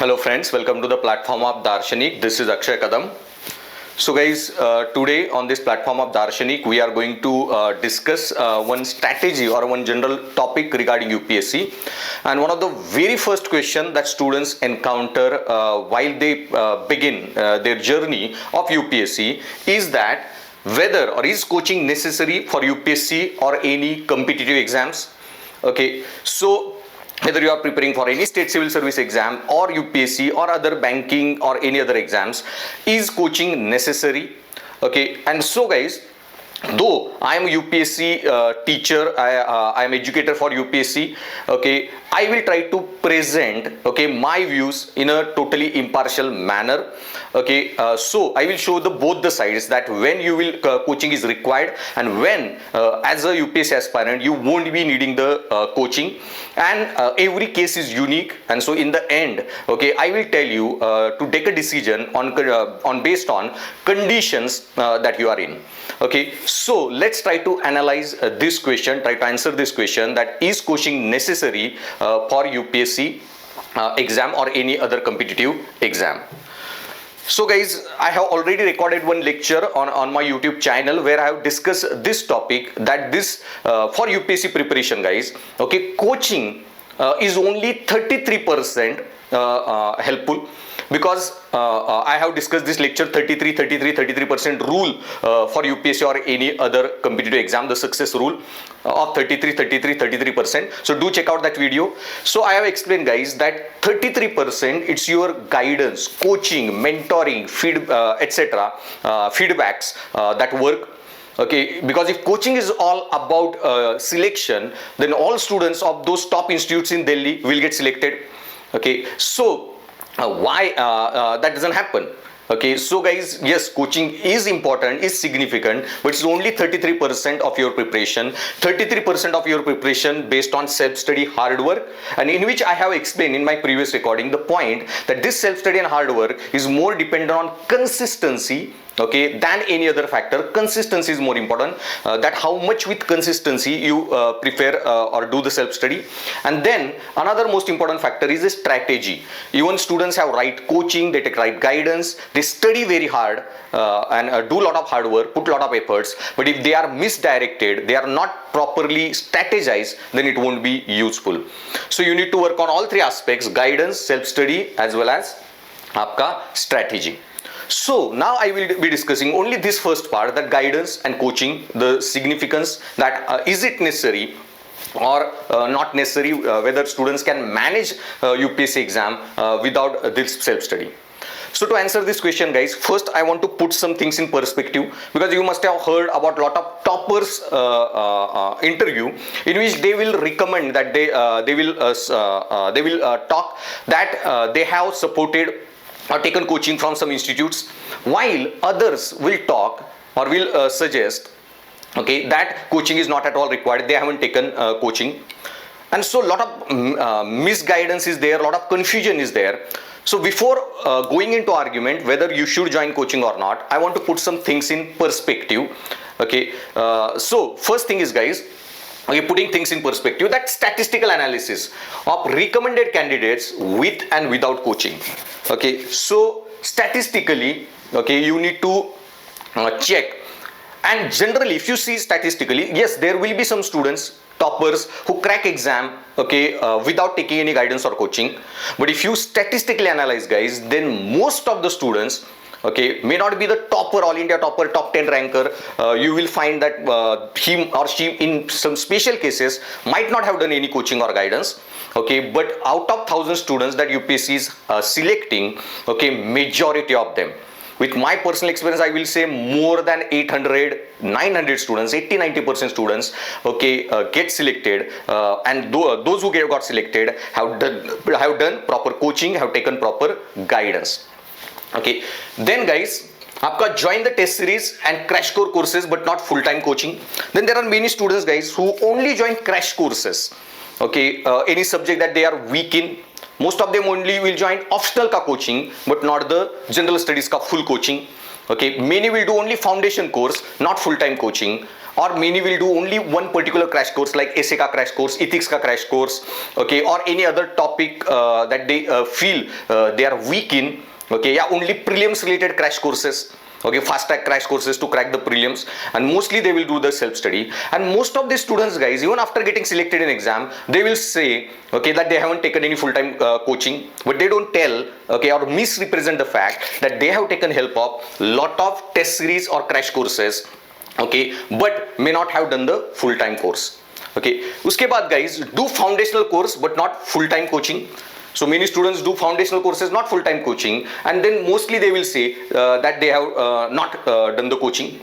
Hello friends, welcome to the platform of Darshanik. This is Akshay Kadam. So guys, today on this platform of Darshanik, we are going to discuss one strategy or one general topic regarding UPSC. And one of the very first question that students encounter while they begin their journey of UPSC is that whether or is coaching necessary for UPSC or any competitive exams. Okay, so whether you are preparing for any state civil service exam or UPSC or other banking or any other exams, is coaching necessary? Okay, and so guys, though I am a UPSC teacher, I am educator for UPSC. Okay, I will try to present my views in a totally impartial manner. Okay, so I will show both the sides, that when you will coaching is required and when as a UPSC aspirant you won't be needing the coaching, and every case is unique. And so in the end, I will tell you to take a decision on based on conditions that you are in. Okay, so let's try to analyze this question, try to answer this question, that is coaching necessary for UPSC exam or any other competitive exam. So guys, I have already recorded one lecture on my YouTube channel where I have discussed this topic, that this for UPSC preparation guys, coaching is only 33% helpful, because I have discussed this lecture 33% rule for UPSC or any other competitive exam, the success rule of 33%. So do check out that video. So I have explained guys that 33% it's your guidance, coaching, mentoring, etc. Feedbacks that work. Okay, because if coaching is all about selection, then all students of those top institutes in Delhi will get selected. Okay, so why that doesn't happen? Okay, so guys, yes, coaching is important, is significant, but it's only 33% of your preparation. 33% of your preparation based on self-study, hard work, and in which I have explained in my previous recording the point that this self-study and hard work is more dependent on consistency, than any other factor. Consistency is more important, that how much with consistency you prepare or do the self-study. And then another most important factor is the strategy. Even students have right coaching, they take right guidance, they study very hard and do a lot of hard work, put a lot of efforts, but if they are misdirected, they are not properly strategized, then it won't be useful. So you need to work on all three aspects: guidance, self-study, as well as आपका strategy. So now I will be discussing only this first part, that guidance and coaching, the significance, that is it necessary or not necessary, whether students can manage UPSC exam without this self-study. So to answer this question guys, first I want to put some things in perspective, because you must have heard about a lot of toppers interview in which they will recommend that they will talk that they have supported or taken coaching from some institutes, while others will talk or will suggest that coaching is not at all required, they haven't taken coaching. And so a lot of misguidance is there, a lot of confusion is there. So before going into argument whether you should join coaching or not, I want to put some things in perspective. So first thing is guys, putting things in perspective, that statistical analysis of recommended candidates with and without coaching. So statistically, you need to check. And generally, if you see statistically, yes, there will be some students, toppers, who crack exam without taking any guidance or coaching. But if you statistically analyze guys, then most of the students may not be the topper, all India topper, top 10 ranker. You will find that him or she in some special cases might not have done any coaching or guidance. But out of 1,000 students that UPSC is selecting, majority of them, with my personal experience, I will say more than 800, 900 students, 80-90% students, get selected, and those who got selected have done proper coaching, have taken proper guidance. Then guys, आपका join the test series and crash courses but not full-time coaching. Then there are many students guys who only join crash courses, any subject that they are weak in. Most of them only will join optional ka coaching but not the general studies ka full coaching. Okay, many will do only foundation course, not full time coaching, or many will do only one particular crash course like essay ka crash course, ethics ka crash course, okay, or any other topic that they feel they are weak in. Okay, yeah, only prelims related crash courses, okay, fast track crash courses to crack the prelims, and mostly they will do the self study. And most of the students, guys, even after getting selected in exam, they will say, okay, that they haven't taken any full time coaching, but they don't tell, okay, or misrepresent the fact that they have taken help of lot of test series or crash courses, okay, but may not have done the full time course. Okay, uske baad, guys, do foundational course but not full time coaching. So many students do foundational courses, not full-time coaching, and then mostly they will say that they have not done the coaching.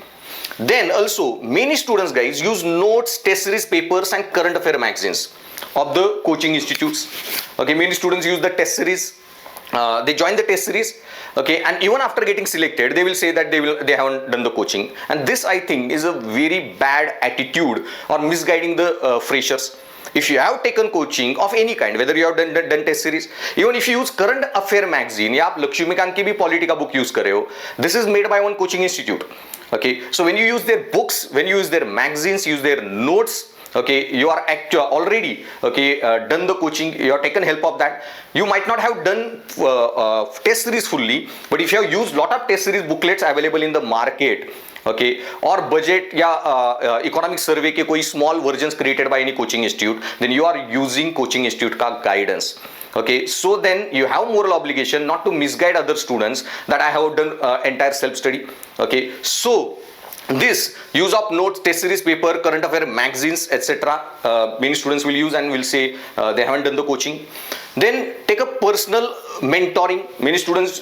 Then also many students, guys, use notes, test series papers and current affair magazines of the coaching institutes. Okay, many students use the test series. They join the test series, okay, and even after getting selected, they will say that they haven't done the coaching. And this, I think, is a very bad attitude or misguiding the freshers. If you have taken coaching of any kind, whether you have done test series, even if you use current affair magazine, या आप लक्ष्मीकांत की भी polity का book use कर रहे हो, this is made by one coaching institute. Okay, so when you use their books, when you use their magazines, use their notes, okay, you are already, okay, done the coaching, you have taken help of that. You might not have done test series fully, but if you have used lot of test series booklets available in the market, okay, or budget या economic survey के कोई small versions created by any coaching institute, then you are using coaching institute का guidance. Okay, so then you have moral obligation not to misguide other students that I have done entire self study. Okay, so this use of notes, test series paper, current affair magazines, etc. Many students will use and will say they haven't done the coaching. Then take a personal mentoring. Many students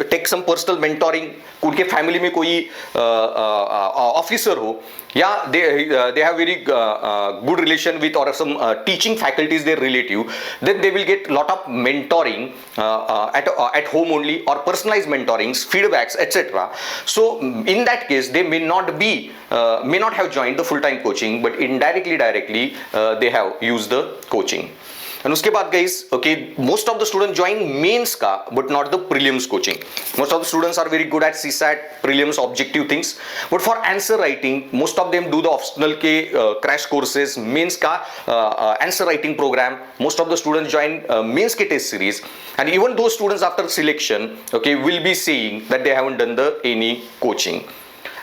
take some personal mentoring. उनके family में कोई officer हो, या they have very good relation with or some teaching faculties they relate you, then they will get lot of mentoring at home only, or personalized mentorings, feedbacks, etc. So in that case they may not have joined the full time coaching, but directly they have used the coaching. And उसके बाद, guys, okay, most of the students join mains का, but not the prelims coaching. Most of the students are very good at CSAT, prelims, objective things, but for answer writing, most of them do the optional के crash courses, mains का answer writing program. Most of the students join mains के test series, and even those students after selection, okay, will be saying that they haven't done any coaching.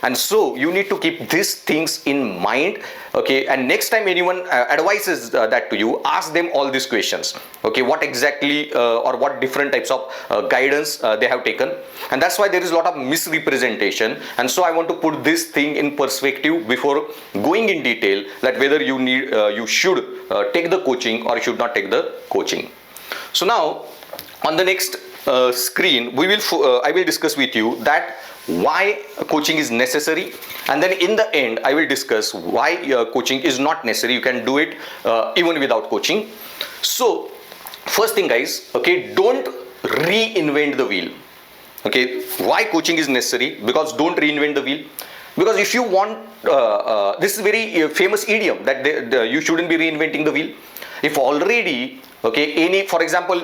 And so you need to keep these things in mind, okay, and next time anyone advises that to you, ask them all these questions, okay, what exactly or what different types of guidance they have taken. And that's why there is a lot of misrepresentation. And so I want to put this thing in perspective before going in detail, that whether you should take the coaching or you should not take the coaching. So now on the next screen I will discuss with you that why coaching is necessary, and then in the end I will discuss why coaching is not necessary. You can do it even without coaching. So first thing, guys, okay, don't reinvent the wheel. Okay, why coaching is necessary? Because don't reinvent the wheel. Because if you want, this is very famous idiom that you shouldn't be reinventing the wheel. If already, okay, for example,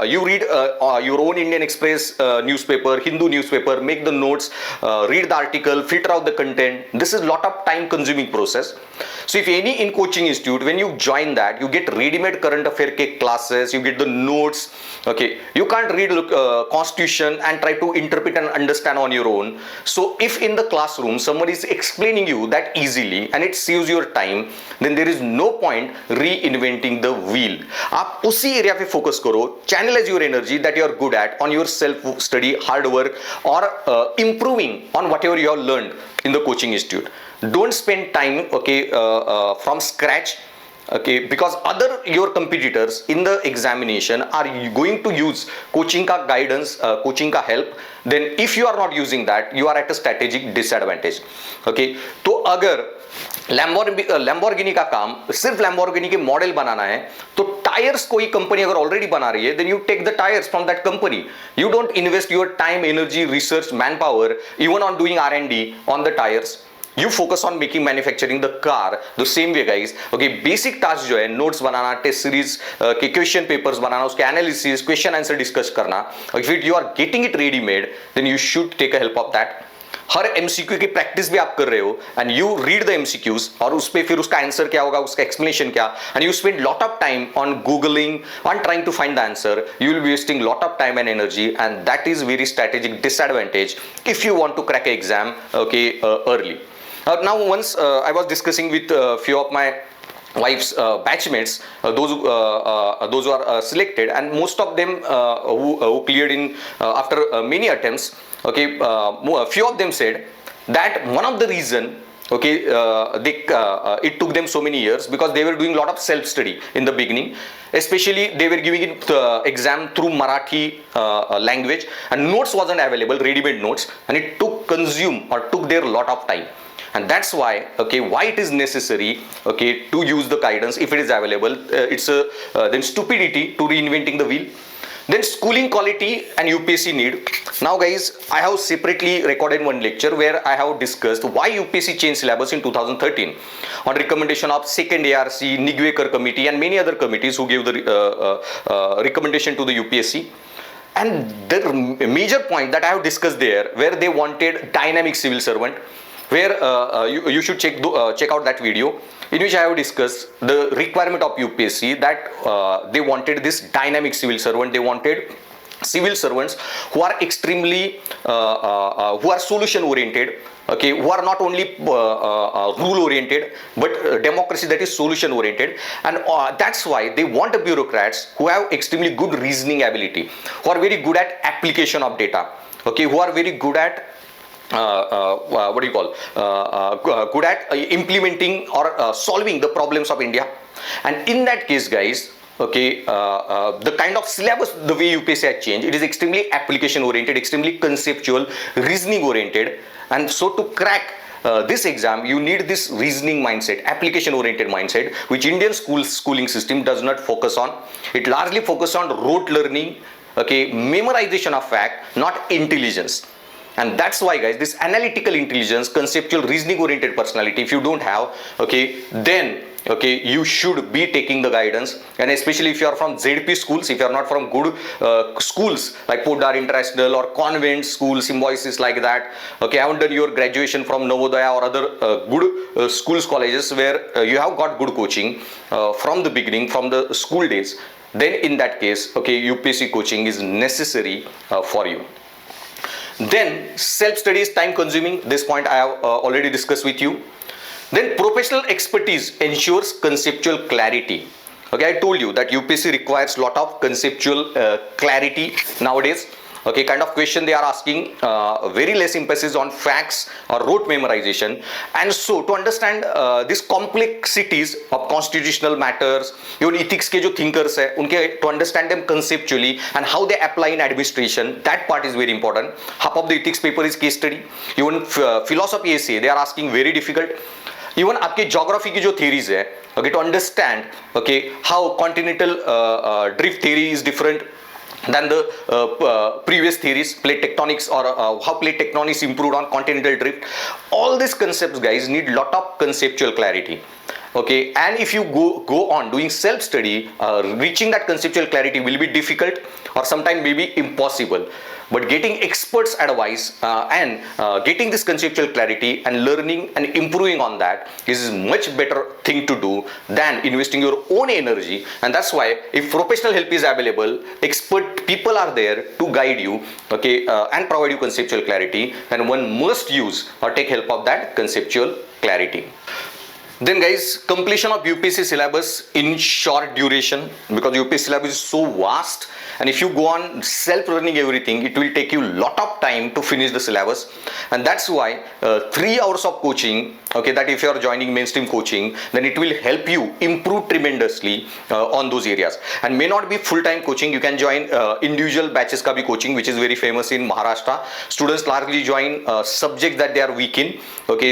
you read your own Indian Express newspaper, Hindu newspaper, make the notes, read the article, filter out the content. This is a lot of time consuming process. So if any in coaching institute, when you join that, you get ready-made current affair classes, you get the notes, okay, you can't read constitution and try to interpret and understand on your own. So if in the classroom someone is explaining you that easily and it saves your time, then there is no point reinventing the wheel. आप उसी area पे focus करो, channelize your energy that you are good at on your self study, hard work, or improving on whatever you have learned in the coaching institute. Don't spend time, okay, from scratch, okay, because other your competitors in the examination are going to use coaching ka guidance, coaching ka help. Then if you are not using that, you are at a strategic disadvantage. Okay, तो अगर Lamborghini का काम सिर्फ Lamborghini के model बनाना है, तो tyres कोई company अगर ऑलरेडी बना रही है, then you take the tires from that company. You don't invest your time, energy, research, manpower even on doing R&D on the tires. You focus on making manufacturing the car the same way, guys. Okay, basic task जो है, notes बनाना, test series के question papers बनाना, उसके analysis, question answer discuss करना. If you are getting it ready made, then you should take a help of that. Her MCQ की practice भी आप कर रहे हो and you read the MCQs और उस पे फिर उसका आंसर क्या होगा, उसका एक्सप्लेनेशन क्या, and you spend lot of time on googling, on trying to find the answer, you will be wasting lot of time and energy, and that is very strategic disadvantage if you want to crack an exam early. Now once I was discussing with few of my wife's batchmates, those who are selected, and most of them who cleared in after many attempts, few of them said that one of the reason it took them so many years because they were doing a lot of self study in the beginning, especially they were giving it exam through Marathi language, and notes wasn't available, ready made notes, and it took their lot of time. And that's why why it is necessary to use the guidance if it is available. It's then stupidity to reinventing the wheel. Then schooling quality and UPSC need. Now guys, I have separately recorded one lecture where I have discussed why UPSC changed syllabus in 2013 on recommendation of second ARC, Nigwekar committee and many other committees who gave the recommendation to the UPSC. And the major point that I have discussed there, where they wanted dynamic civil servant, where you should check out that video in which I have discussed the requirement of UPSC that they wanted this dynamic civil servant. They wanted civil servants who are extremely who are solution oriented, who are not only rule oriented but democracy, that is solution oriented. And that's why they want bureaucrats who have extremely good reasoning ability, who are very good at application of data, who are very good at good at implementing or solving the problems of India. And in that case guys, the kind of syllabus, the way UPSC has changed, it is extremely application oriented, extremely conceptual, reasoning oriented. And so to crack this exam, you need this reasoning mindset, application oriented mindset, which Indian schooling system does not focus on. It largely focuses on rote learning, memorization of fact, not intelligence. And that's why guys, this analytical intelligence, conceptual reasoning oriented personality, if you don't have, then you should be taking the guidance. And especially if you are from ZP schools, if you are not from good schools like Podar International or convent schools, symbiosis like that, haven't done your graduation from Navodaya or other good schools, colleges where you have got good coaching from the beginning, from the school days, then in that case, UPSC coaching is necessary for you. Then self-study is time consuming. This point I have already discussed with you. Then professional expertise ensures conceptual clarity. I told you that UPSC requires lot of conceptual clarity nowadays. Kind of question they are asking, very less emphasis on facts or rote memorization. And so to understand these complexities of constitutional matters, even ethics ke jo thinkers hai, unke, to understand them conceptually and how they apply in administration, that part is very important. Half of the ethics paper is case study. Even philosophy essay, they are asking very difficult. Even आपके geography की जो theories है, to understand how continental drift theory is different than the previous theories, plate tectonics, or how plate tectonics improved on continental drift. All these concepts guys need lot of conceptual clarity. And if you go on doing self study, reaching that conceptual clarity will be difficult or sometimes maybe impossible. But getting experts advice and getting this conceptual clarity and learning and improving on that is much better thing to do than investing your own energy. And that's why if professional help is available, expert people are there to guide you, and provide you conceptual clarity, then one must use or take help of that conceptual clarity. Then guys, completion of UPSC syllabus in short duration, because UPSC syllabus is so vast, and if you go on self-learning everything, it will take you lot of time to finish the syllabus. And that's why 3 hours of coaching, that if you are joining mainstream coaching, then it will help you improve tremendously on those areas. And may not be full-time coaching, you can join individual batches ka bhi coaching, which is very famous in Maharashtra. Students largely join subjects that they are weak in.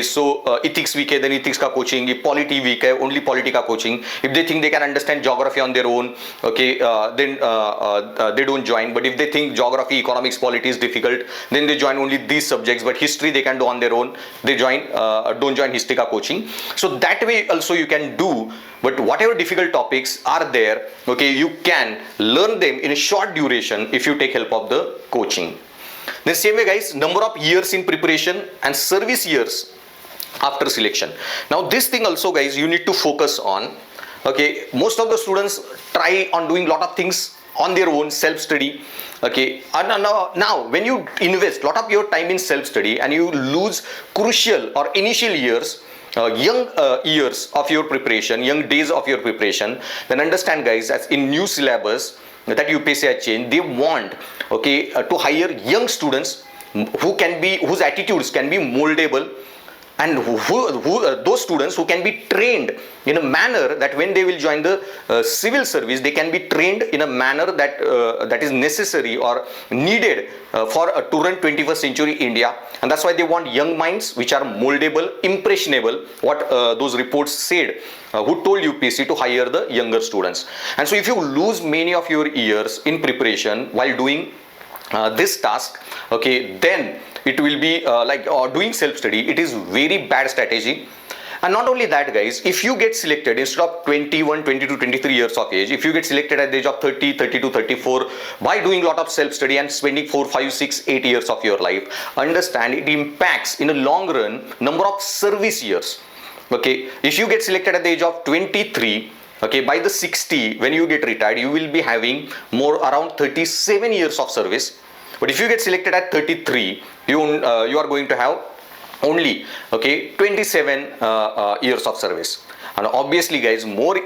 So ethics weak hai, then ethics ka coaching. If polity weak hai, only polity ka coaching. If they think they can understand geography on their own, then they don't join. But if they think geography, economics, polity is difficult, then they join only these subjects. But history they can do on their own. They don't join history ka coaching. So that way also you can do. But whatever difficult topics are there, you can learn them in a short duration if you take help of the coaching. Then same way guys, number of years in preparation and service years after selection. Now this thing also guys you need to focus on. Okay, most of the students try on doing lot of things on their own, self study. Okay, and now when you invest lot of your time in self study and you lose crucial or initial years, young years of your preparation, young days of your preparation, then understand guys, as in new syllabus that UPSC has changed, they want to hire young students whose attitudes can be moldable, and those students who can be trained in a manner that when they will join the civil service, they can be trained in a manner that is necessary or needed to run 21st century India. And that's why they want young minds which are moldable, impressionable, what those reports said, who told UPSC to hire the younger students. And so if you lose many of your years in preparation while doing this task, okay, then it will be doing self-study. It is very bad strategy. And not only that guys, if you get selected instead of 21, 22, 23 years of age, if you get selected at the age of 30, 32, 34 by doing a lot of self-study and spending 4, 5, 6, 8 years of your life, understand it impacts in a long run number of service years. Okay, if you get selected at the age of 23, okay, by the 60 when you get retired, you will be having more around 37 years of service. But if you get selected at 33, you are going to have only 27 years of service. And obviously guys, more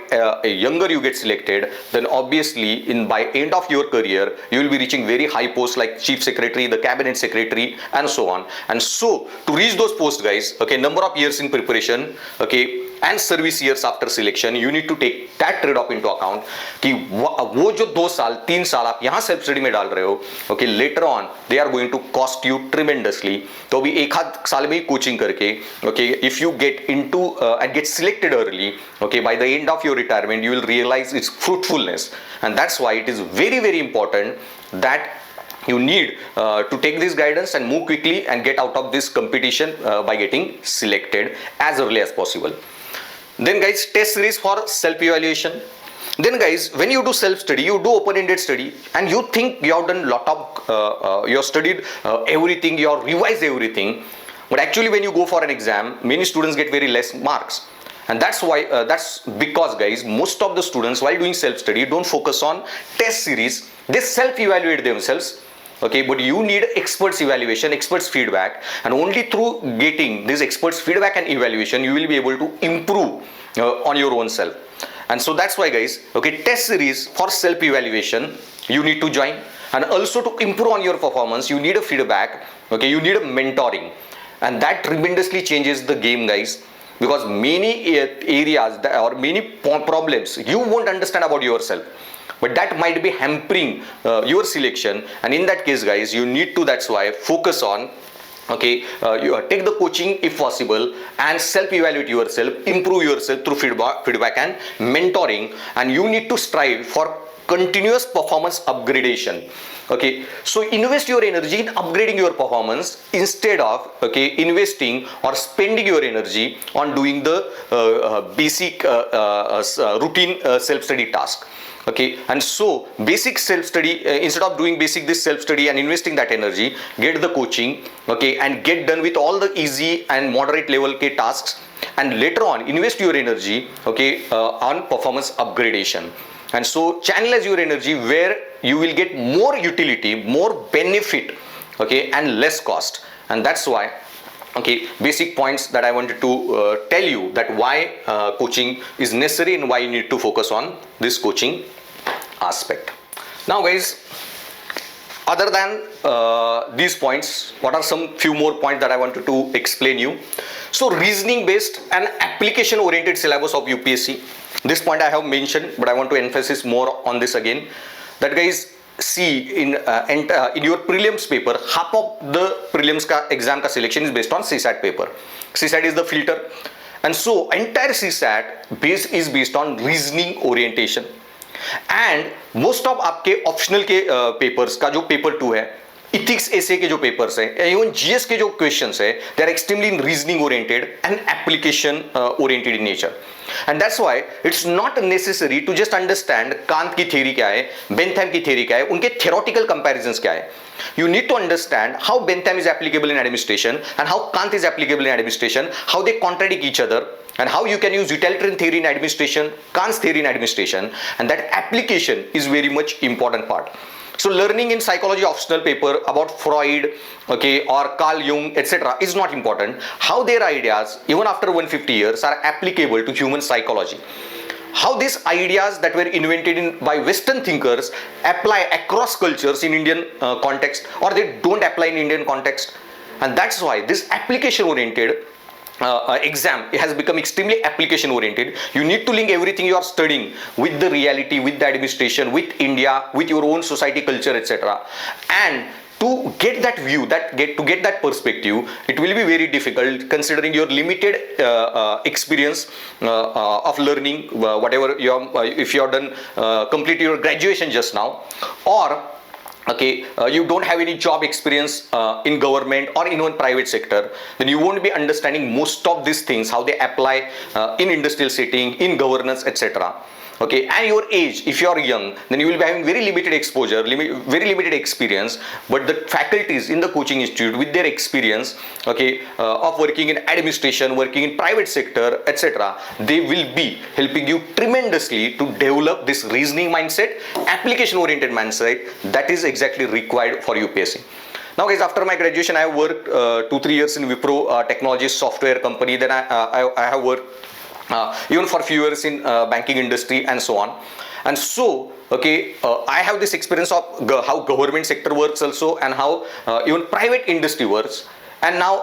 younger you get selected, then obviously by end of your career you will be reaching very high posts like chief secretary, the cabinet secretary, and so on. And so to reach those posts guys, number of years in preparation, and service years after selection, you need to take that trade-off into account कि वो जो 2 साल 3 साल आप यहाँ self study में डाल रहे हो, later on they are going to cost you tremendously. तो अभी एक आध साल में ही कोचिंग करके, if you get into and get selected early, by the end of your retirement you will realize its fruitfulness. And that's why it is very, very important that you need to take this guidance and move quickly and get out of this competition by getting selected as early as possible. Then guys, test series for self-evaluation. Then guys, when you do self-study, you do open-ended study and you think you have done lot of, you have studied everything, you have revised everything. But actually when you go for an exam, many students get very less marks. And that's why, that's because guys, most of the students while doing self-study don't focus on test series. They self-evaluate themselves. Okay, but you need experts evaluation, experts feedback, and only through getting this experts feedback and evaluation you will be able to improve on your own self. And so that's why guys, test series for self evaluation you need to join, and also to improve on your performance you need a feedback, you need a mentoring, and that tremendously changes the game guys, because many areas or many problems you won't understand about yourself, but that might be hampering your selection. And in that case guys, you need to, that's why, focus on you take the coaching if possible and self-evaluate yourself, improve yourself through feedback and mentoring, and you need to strive for continuous performance upgradation. So invest your energy in upgrading your performance instead of investing or spending your energy on doing the basic routine self-study task. And so basic self-study, instead of doing this self-study and investing that energy, get the coaching, and get done with all the easy and moderate level tasks, and later on invest your energy, on performance upgradation. And so channelize your energy where you will get more utility, more benefit, and less cost. And that's why basic points that I wanted to tell you, that why coaching is necessary and why you need to focus on this coaching aspect. Now guys, other than these points, what are some few more points that I wanted to explain you? So reasoning based and application oriented syllabus of UPSC. This point I have mentioned, but I want to emphasize more on this again, that guys, see in your prelims paper, half of the prelims exam selection is based on CSAT paper. CSAT is the filter, and so entire CSAT is based on reasoning orientation. And most of आपके optional के papers का जो paper 2 है, ethics एसे के जो papers है, even GS के जो क्वेश्चंस है, they are extremely in reasoning oriented and application oriented in nature. And that's why it's not necessary to just understand Kant की थ्योरी क्या है, बेंथम की थ्योरी क्या है, उनके थ्योरेटिकल कंपैरिजंस क्या है. You need to understand how Bentham is applicable in administration and how Kant is applicable in administration, how they contradict each other, and how you can use utilitarian theory in administration, Kant's theory in administration, and that application is very much important part. So learning in psychology optional paper about Freud, okay, or Carl Jung, etc. is not important. How their ideas, even after 150 years, are applicable to human psychology. How these ideas that were invented by Western thinkers apply across cultures in Indian context, or they don't apply in Indian context. And that's why this application oriented exam has become extremely application oriented. You need to link everything you are studying with the reality, with the administration, with India, with your own society, culture, etc. And to get that view, to get that perspective, it will be very difficult considering your limited experience of learning, whatever you are, if you have done complete your graduation just now, or okay, you don't have any job experience in government or in one private sector, then you won't be understanding most of these things, how they apply in industrial setting, in governance, etc. Okay, and your age, if you are young, then you will be having very limited exposure, very limited experience, but the faculties in the coaching institute with their experience, okay, of working in administration, working in private sector, etc., they will be helping you tremendously to develop this reasoning mindset, application oriented mindset that is exactly required for UPSC. Now guys, after my graduation I have worked 2-3 years in Wipro Technologies software company, then I have worked even for few years in banking industry and so on. And so, okay, I have this experience of how government sector works also, and how even private industry works. And now,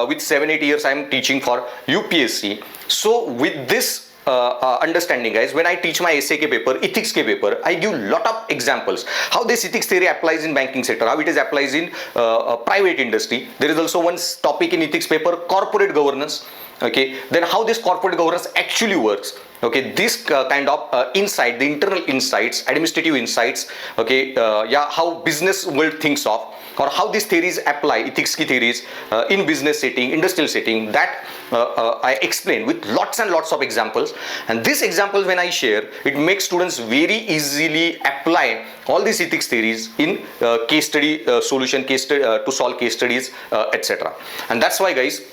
with 7-8 years, I am teaching for UPSC. So, with this understanding, guys, when I teach my essay ke paper, ethics ke paper, I give lot of examples how this ethics theory applies in banking sector, how it is applies in private industry. There is also one topic in ethics paper, corporate governance. Okay, then how this corporate governance actually works. Okay, this kind of insight, the internal insights, administrative insights, okay, yeah, how business world thinks of, or how these theories apply, ethics ki theories in business setting, industrial setting, that I explain with lots and lots of examples. And these examples when I share, it makes students very easily apply all these ethics theories in case study solution, to solve case studies, etc. And that's why, guys,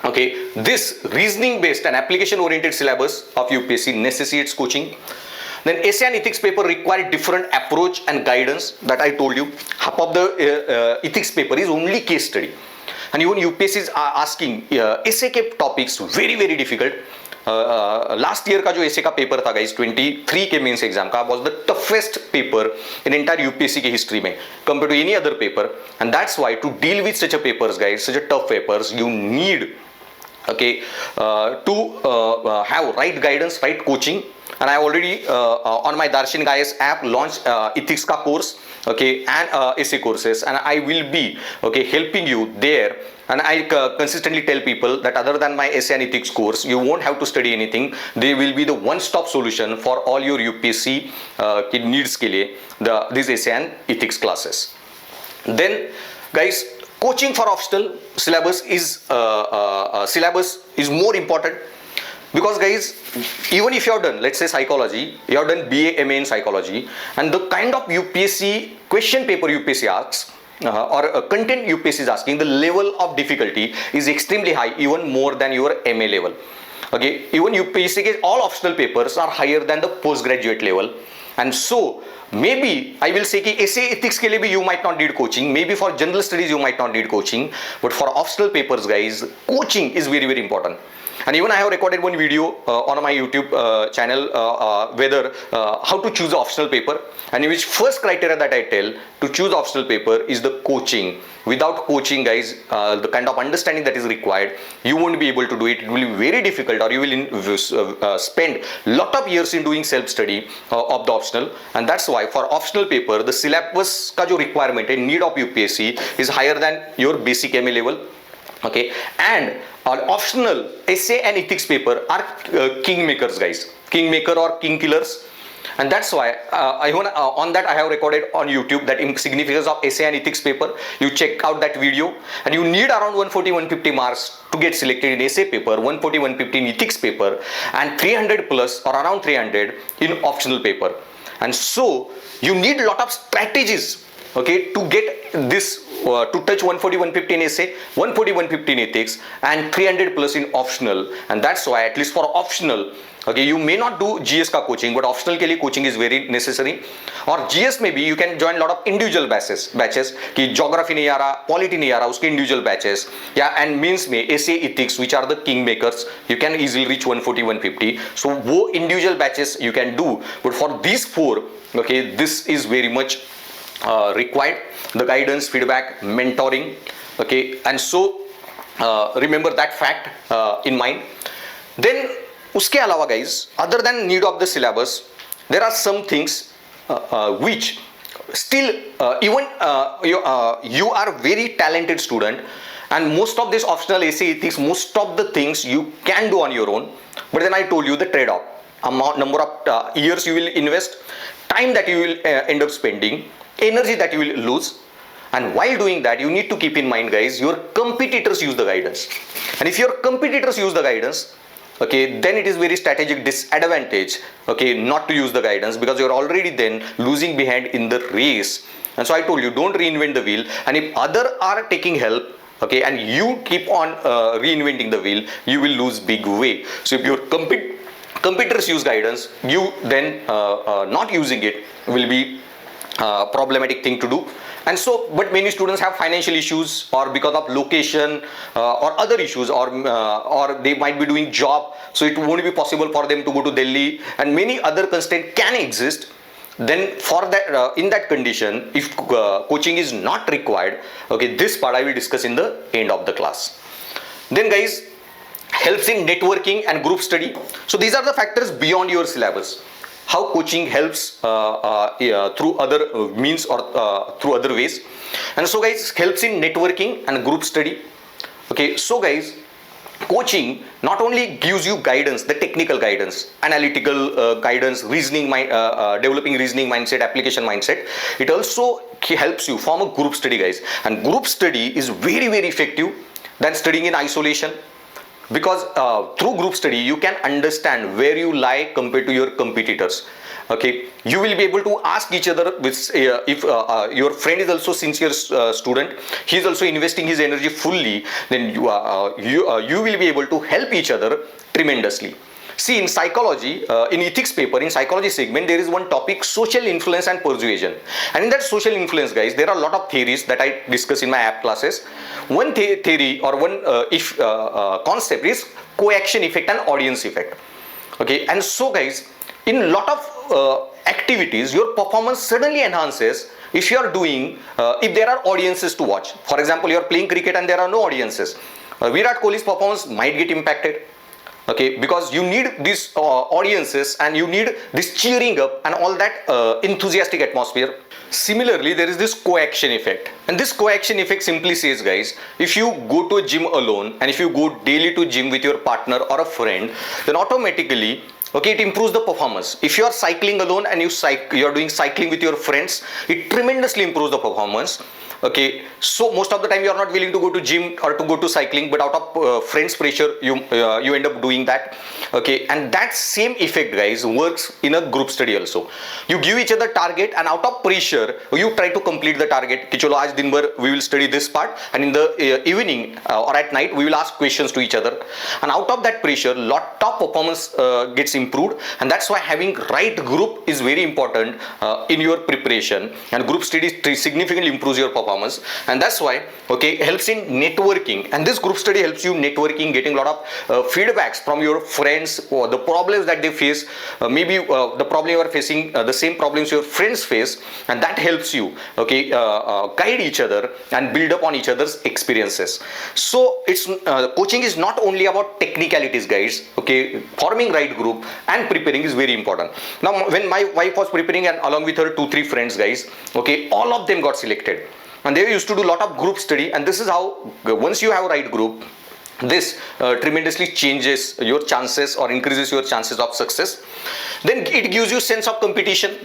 okay, this reasoning based and application oriented syllabus of UPSC necessitates coaching. Then essay and ethics paper require different approach and guidance, that I told you. Half of the ethics paper is only case study, and even UPSC is asking essay के topics very very difficult. Last year का जो essay का paper था guys, 23 के mains exam का, was the toughest paper in entire UPSC के history में compared to any other paper. And that's why to deal with such a papers, guys, such a tough papers, you need, okay, to have right guidance, right coaching. And I already on my Darshanik IAS app launched ethics ka course, okay, and essay courses, and I will be, okay, helping you there. And I consistently tell people that other than my essay and ethics course, you won't have to study anything. They will be the one-stop solution for all your UPSC needs ke liye, these essay and ethics classes. Then, guys, coaching for optional syllabus is more important, because guys, even if you have done, let's say, psychology, you have done BA MA in psychology, and the kind of UPSC question paper UPSC asks, or content UPSC is asking, the level of difficulty is extremely high, even more than your MA level. Okay, even UPSC के all optional papers are higher than the postgraduate level. And so maybe I will say कि essay ethics के लिए भी you might not need coaching, maybe for general studies you might not need coaching, but for optional papers, guys, coaching is very very important. And even I have recorded one video on my YouTube channel whether how to choose the optional paper, and in which first criteria that I tell to choose optional paper is the coaching. Without coaching, guys, the kind of understanding that is required, you won't be able to do it. It will be very difficult, or you will spend lot of years in doing self study of the optional. And that's why for optional paper, the syllabus ka jo requirement and need of UPSC is higher than your basic MA level. Okay, and optional essay and ethics paper are king makers, guys, king maker or king killers. And that's why on that I have recorded on YouTube that in significance of essay and ethics paper. You check out that video, and you need around 140-150 marks to get selected in essay paper, 140-150 in ethics paper, and 300 plus or around 300 in optional paper. And so you need a lot of strategies, okay, to get this to touch 140-150 in essay, 140-150 in ethics, and 300 plus in optional. And that's why at least for optional, okay, you may not do GS ka coaching, but optional ke liye coaching is very necessary. Or GS maybe you can join a lot of individual batches ki geography nahi aa raha, polity nahi aa raha, uske individual batches. Yeah, and means mein essay, ethics, which are the king makers, you can easily reach 140-150. So wo individual batches you can do, but for these four, okay, this is very much required, the guidance, feedback, mentoring, okay. And so remember that fact in mind. Then uske alawa guys, other than need of the syllabus, there are some things which still even you are very talented student, and most of this optional essay, ethics, most of the things you can do on your own. But then I told you the trade-off, amount, number of years you will invest, time that you will end up spending, energy that you will lose. And while doing that, you need to keep in mind guys, your competitors use the guidance. And if your competitors use the guidance, okay, then it is very strategic disadvantage, okay, not to use the guidance, because you're already then losing behind in the race. And so I told you, don't reinvent the wheel. And if other are taking help, okay, and you keep on reinventing the wheel, you will lose big way. So if your competitors use guidance, you then not using it will be problematic thing to do. And so, but many students have financial issues, or because of location or other issues, or they might be doing job, so it won't be possible for them to go to Delhi, and many other constraints can exist. Then for that in that condition, if coaching is not required, okay, this part I will discuss in the end of the class. Then guys, helps in networking and group study. So these are the factors beyond your syllabus. How coaching helps through other means or through other ways. And so guys, helps in networking and group study. Okay, so guys, coaching not only gives you guidance, the technical guidance, analytical guidance, reasoning mind, developing reasoning mindset, application mindset, it also helps you form a group study guys. And group study is very, very effective than studying in isolation. Because through group study you can understand where you lie compared to your competitors. Okay, you will be able to ask each other with if your friend is also sincere student, he is also investing his energy fully, then you will be able to help each other tremendously. See, in psychology, in ethics paper, in psychology segment, there is one topic, social influence and persuasion. And in that social influence, guys, there are a lot of theories that I discuss in my app classes. One theory or one concept is coaction effect and audience effect. Okay, and so guys, in a lot of activities, your performance suddenly enhances if you are doing, if there are audiences to watch. For example, you are playing cricket and there are no audiences. Virat Kohli's performance might get impacted. Okay, because you need these audiences and you need this cheering up and all that enthusiastic atmosphere. Similarly, there is this coaction effect, and this coaction effect simply says guys, if you go to a gym alone and if you go daily to gym with your partner or a friend, then automatically, okay, it improves the performance. If you are cycling alone and you are doing cycling with your friends, it tremendously improves the performance. Okay, so most of the time you are not willing to go to gym or to go to cycling, but out of friends pressure you end up doing that. Okay, and that same effect guys works in a group study also. You give each other target and out of pressure you try to complete the target. Ki chalo aaj din bhar we will study this part, and in the evening or at night we will ask questions to each other, and out of that pressure lot of performance gets improved. And that's why having right group is very important in your preparation, and group study significantly improves your performance. And that's why, okay, helps in networking, and this group study helps you networking, getting a lot of feedbacks from your friends or the problems that they face. Maybe the problem you are facing, the same problems your friends face, and that helps you, okay, guide each other and build up on each other's experiences. So it's coaching is not only about technicalities guys. Okay, forming right group and preparing is very important. Now when my wife was preparing and along with her 2-3 friends guys, okay, all of them got selected. And they used to do a lot of group study, and this is how once you have a right group, this tremendously changes your chances or increases your chances of success. Then it gives you sense of competition.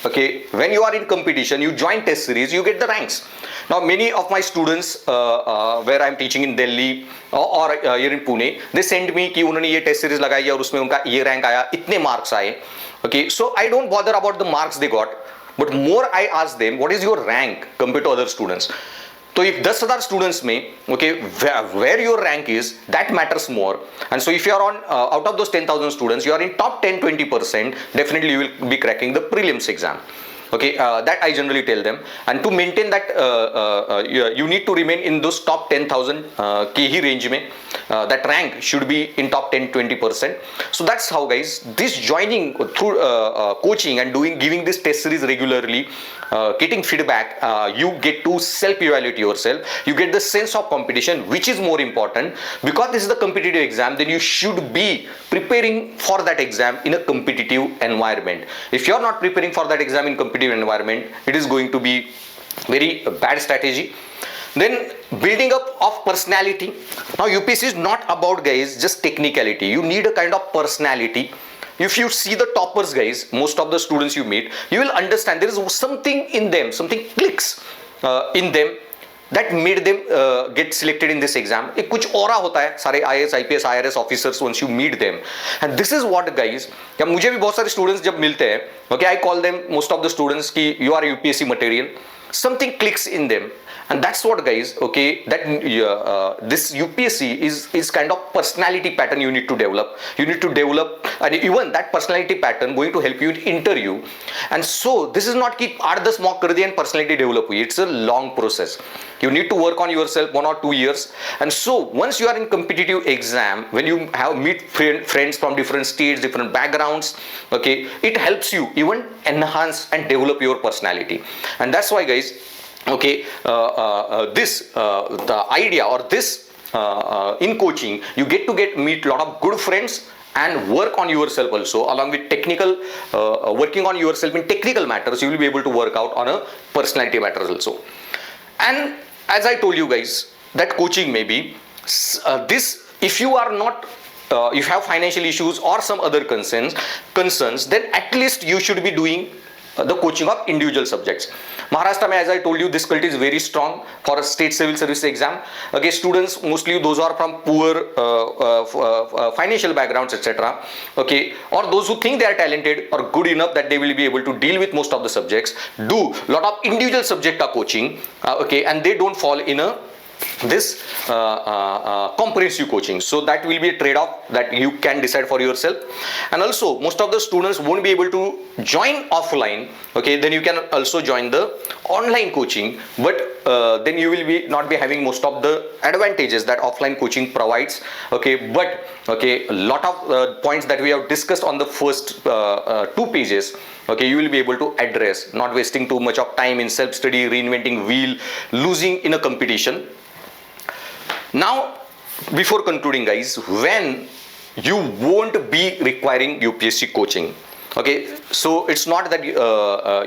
Okay, when you are in competition, you join test series, you get the ranks. Now many of my students where I am teaching in Delhi or here in Pune, they send me कि उन्होंने ये test series लगाई और उसमें उनका ये rank आया, इतने marks आए. Okay, so I don't bother about the marks they got, but more I ask them, what is your rank compared to other students? So if 10,000 students में, okay, where your rank is, that matters more. And so if you are on out of those 10,000 students, you are in top 10-20%, definitely you will be cracking the prelims exam. Okay, that I generally tell them. And to maintain that, you need to remain in those top 10,000 KE range में. That rank should be in top 10-20%. So that's how, guys, this joining through coaching and giving this test series regularly, getting feedback, you get to self-evaluate yourself. You get the sense of competition, which is more important. Because this is the competitive exam, then you should be preparing for that exam in a competitive environment. If you are not preparing for that exam in competitive environment, it is going to be very bad strategy. Then building up of personality. Now UPSC is not about, guys, just technicality. You need a kind of personality. If you see the toppers, guys, most of the students you meet, you will understand there is something in them, something clicks in them that made them get selected in this exam. एक कुछ और होता है सारे IAS, IPS, IRS officers once you meet them, and this is what, guys, या मुझे भी बहुत सारे students जब मिलते हैं, okay, I call them, most of the students, कि you are UPSC material. Something clicks in them, and that's what, guys, okay, that this UPSC is kind of personality pattern you need to develop. You need to develop, and even that personality pattern going to help you in interview. And so this is not कि 8-10 mock कर दिए and personality develop हुई. It's a long process. You need to work on yourself 1 or 2 years. And so once you are in competitive exam, when you meet friends from different states, different backgrounds, okay, it helps you even enhance and develop your personality. And that's why, guys, okay, the idea or this in coaching, you get to meet a lot of good friends and work on yourself also, along with technical working on yourself in technical matters. You will be able to work out on a personality matters also. And as I told you, guys, that coaching may be this, if you are not if you have financial issues or some other concerns, then at least you should be doing the coaching of individual subjects. Maharashtra, as I told you, this cult is very strong for a state civil service exam. Okay, students, mostly those are from poor financial backgrounds, etc. Okay, or those who think they are talented or good enough that they will be able to deal with most of the subjects, do lot of individual subject coaching. Okay, and they don't fall in this comprehensive coaching. So that will be a trade-off that you can decide for yourself. And also most of the students won't be able to join offline. Okay, then you can also join the online coaching, but then you will not be having most of the advantages that offline coaching provides. Okay, but okay, a lot of points that we have discussed on the first 2 pages, okay, you will be able to address, not wasting too much of time in self-study, reinventing wheel, losing in a competition. Now, before concluding, guys, when you won't be requiring UPSC coaching, okay, so it's not that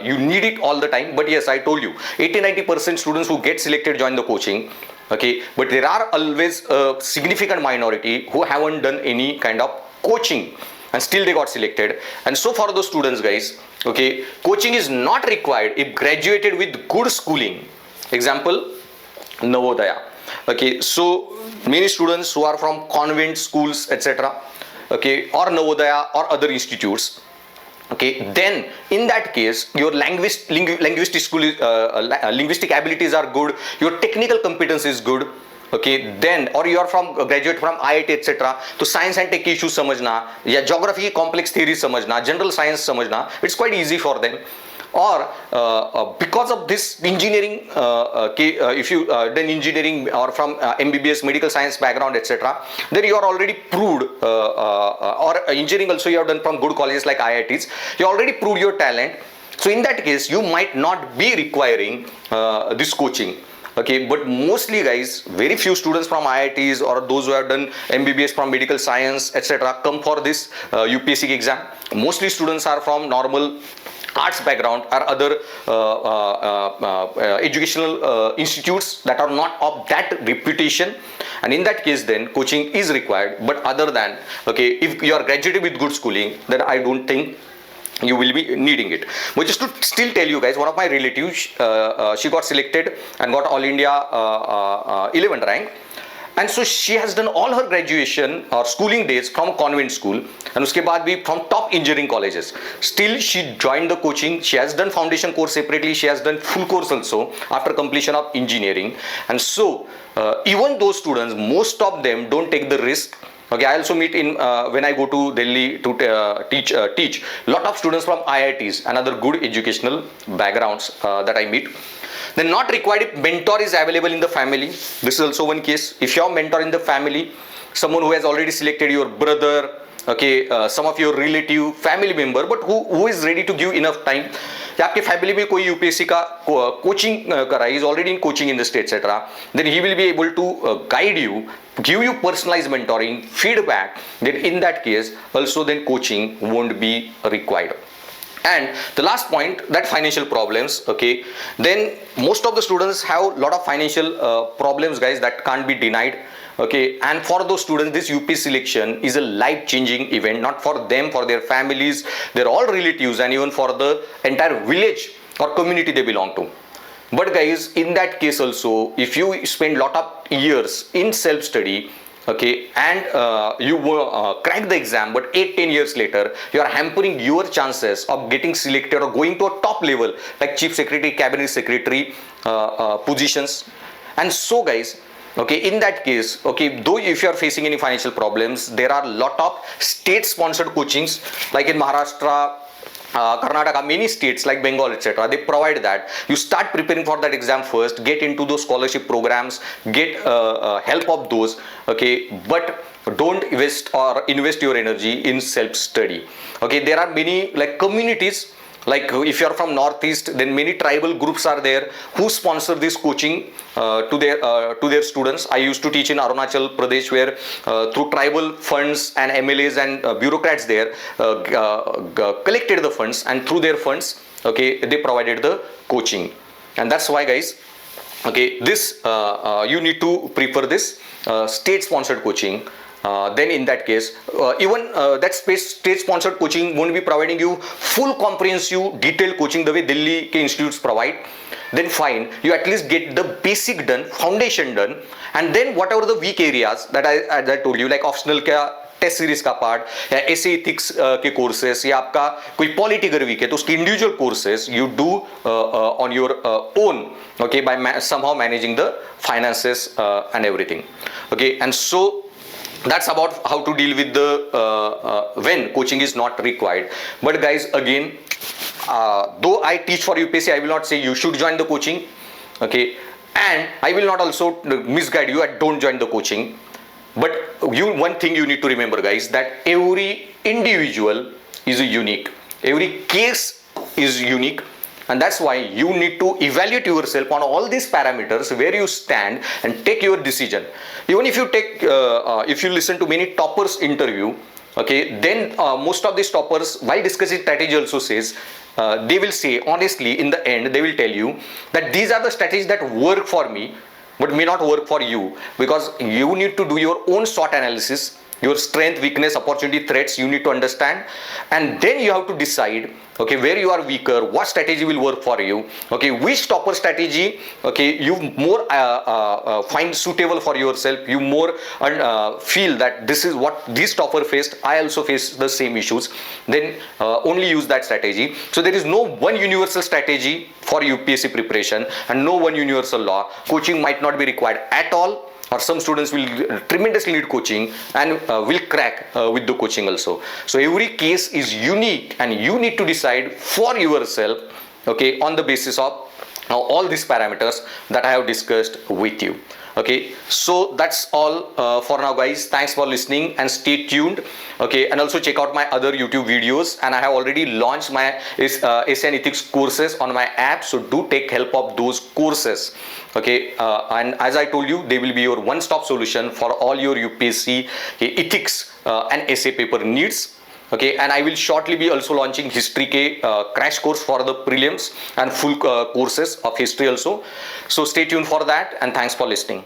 you need it all the time, but yes, I told you 80-90% students who get selected join the coaching. Okay, but there are always a significant minority who haven't done any kind of coaching and still they got selected. And so for those students, guys, okay, coaching is not required if graduated with good schooling. Example, Navodaya. Okay, so many students who are from convent schools, etc. Okay, or Navodaya or other institutes. Okay, then in that case, your linguistic abilities are good, your technical competence is good. Okay, then or you are from graduate from IIT, etc. तो science and tech issues समझना या geography की complex theories समझना, general science समझना, it's quite easy for them. Or because of this engineering, if you done engineering or from MBBS medical science background, etc., then you are already proved, or engineering also you have done from good colleges like IITs, you already proved your talent. So in that case, you might not be requiring this coaching. Okay, but mostly, guys, very few students from IITs or those who have done MBBS from medical science, etc., come for this UPSC exam. Mostly students are from normal arts background or other educational institutes that are not of that reputation, and in that case then coaching is required. But other than, okay, if you are graduated with good schooling, then I don't think you will be needing it. But just to still tell you guys, one of my relatives, she got selected and got all India 11th rank. And so she has done all her graduation or schooling days from convent school, and uske baad bhi from top engineering colleges. Still she joined the coaching. She has done foundation course separately. She has done full course also after completion of engineering. And so even those students, most of them don't take the risk. Okay, I also meet in when I go to Delhi to teach lot of students from IITs and other good educational backgrounds that I meet. Then not required if mentor is available in the family. This is also one case. If you have mentor in the family, someone who has already selected, your brother, okay, some of your relative, family member, but who is ready to give enough time. या आपके family में कोई UPSC का coaching कर रहा है, is already in coaching industry etcetera, then he will be able to guide you, give you personalized mentoring, feedback, then in that case also then coaching won't be required. And the last point, that financial problems, okay, then most of the students have a lot of financial problems guys, that can't be denied. Okay, and for those students this UPSC selection is a life changing event, not for them, for their families, they're all relatives, and even for the entire village or community they belong to. But guys, in that case also, if you spend lot of years in self study, okay, and you crack the exam, but 8-10 years later you are hampering your chances of getting selected or going to a top level like chief secretary, cabinet secretary positions. And so guys, okay, in that case, okay, though if you are facing any financial problems, there are lot of state sponsored coachings like in Maharashtra, Karnataka, many states like Bengal, etc. They provide that. You start preparing for that exam first, get into those scholarship programs, get help of those, okay, but don't invest your energy in self study. Okay, there are many like communities, like if you are from northeast, then many tribal groups are there who sponsor this coaching to their students. I used to teach in Arunachal Pradesh, where through tribal funds and MLAs and bureaucrats there collected the funds, and through their funds, okay, they provided the coaching. And that's why guys, okay, this you need to prefer this state sponsored coaching. Then in that case, even that state sponsored coaching won't be providing you full comprehensive detailed coaching the way Delhi ke institutes provide. Then fine, you at least get the basic done, foundation done, and then whatever the weak areas that I told you, like optional का test series का part या ऐसे ethics के courses, या आपका कोई polity अगर week है तो उसकी individual courses you do on your own, okay, by somehow managing the finances and everything. Okay, and so that's about how to deal with the when coaching is not required. But guys, again, though I teach for UPSC, I will not say you should join the coaching, okay, and I will not also misguide you at don't join the coaching. But one thing you need to remember guys, that every individual is unique, every case is unique, and that's why you need to evaluate yourself on all these parameters where you stand and take your decision. Even if you take if you listen to many toppers interview, okay, then most of these toppers while discussing strategy also says they will say honestly, in the end they will tell you that these are the strategies that work for me but may not work for you, because you need to do your own SWOT analysis, your strength, weakness, opportunity, threats you need to understand, and then you have to decide, okay, where you are weaker, what strategy will work for you, okay, which topper strategy, okay, you more find suitable for yourself, you more feel that this is what this topper faced, I also face the same issues, then only use that strategy. So there is no one universal strategy for UPSC preparation and no one universal law. Coaching might not be required at all, or some students will tremendously need coaching and will crack with the coaching also. So every case is unique and you need to decide for yourself, okay, on the basis of all these parameters that I have discussed with you. Okay, so that's all for now guys. Thanks for listening and stay tuned. Okay, and also check out my other YouTube videos, and I have already launched my ASEAN Ethics courses on my app, so do take help of those courses. Okay, and as I told you, they will be your one-stop solution for all your UPSC ethics and essay paper needs. Okay, and I will shortly be also launching History K crash course for the prelims and full courses of history also. So stay tuned for that, and thanks for listening.